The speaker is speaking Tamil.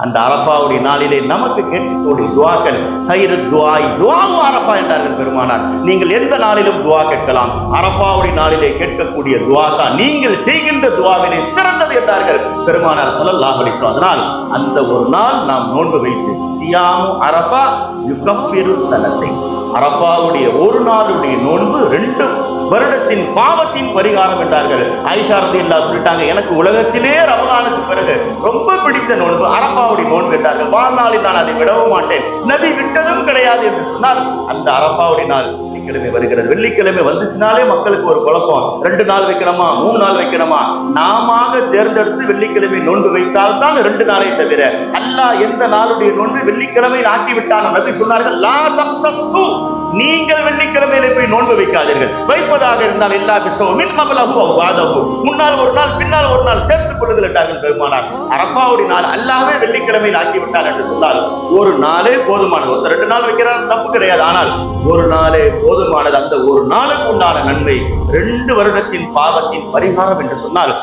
அந்த அரபாவுடைய நாளிலே நமக்கு கேட்கக்கூடிய துவாக்கள் ஹைரு துஆய் துஆவு அரபா என்றார்கள் பெருமானார். நீங்கள் எந்த நாளிலும் துவா கேட்கலாம். அரபாவுடைய நாளிலே கேட்கக்கூடிய துவா தான் நீங்கள் செய்கின்ற துவாவிலே சிறந்தது என்றார்கள் பெருமானார் ஸல்லல்லாஹு அலைஹி வஸல்லம். அதனால் அந்த ஒரு நாள் நாம் நோன்பு வைத்து சியாமு அரபா யுகஃபிரு ஸனத்தை, அரபாவுடைய ஒரு நாளுடைய நோன்பு 2 வருடத்தின் பாவத்தின் பரிகாரம் என்றார்கள். ஆயிஷா ரலியல்லாஹு சொல்லிட்டாங்க, எனக்கு உலகத்திலே ரமலானுக்கு பிறகு ரொம்ப பிடித்த நோன்பு அரபாவுடைய நோன்பு என்றார்கள். வாழ்நாளில் நான் அதை விடவும் மாட்டேன், நபி விட்டதும் கிடையாது என்று சொன்னால் அந்த அரபாவுடைய நாள் வெள்ளிக்கிழமை வருகிறது. வெள்ளிக்கிழமை வந்துச்சுனாலே மக்களுக்கு ஒரு குழப்பம், 2 நாள் வைக்கணுமா 3 நாள் வைக்கணுமா. நாம தேர்ந்தெடுத்து வெள்ளிக்கிழமை நோன்பு வைத்தால் தான் 2 நாளை தவிர அல்லாஹ் எந்த நாளுடைய நோன்பு வெள்ளிக்கிழமை ஆக்கி விட்டான். நபி சொன்னார்கள், லா தக்தஸு, நீங்கள் வெள்ளிக்கிழமையில போய் நோன்பு வைக்காதீர்கள். வைப்பதாக இருந்தால் எல்லா பிஸௌமின் கப்லஹு அவ் பாதஹு, முன்னால் ஒரு நாள் பின்னால் ஒரு நாள் சேர்த்துக் கொள்ளுங்கள் என்றார்கள் பெருமானார். அரபாவுடைய நாள் அல்லாஹ்வே வெள்ளிக்கிழமையில் ஆக்கி விட்டார் என்று சொன்னால் ஒரு நாளே போதுமானது. 2 நாள் வைக்கிறார் தப்பு கிடையாது, ஆனால் ஒரு நாளே போதுமானது. அந்த ஒரு நாளுக்கு உண்டான நன்மை 2 வருடத்தின் பாவத்தின் பரிகாரம் என்று சொன்னால்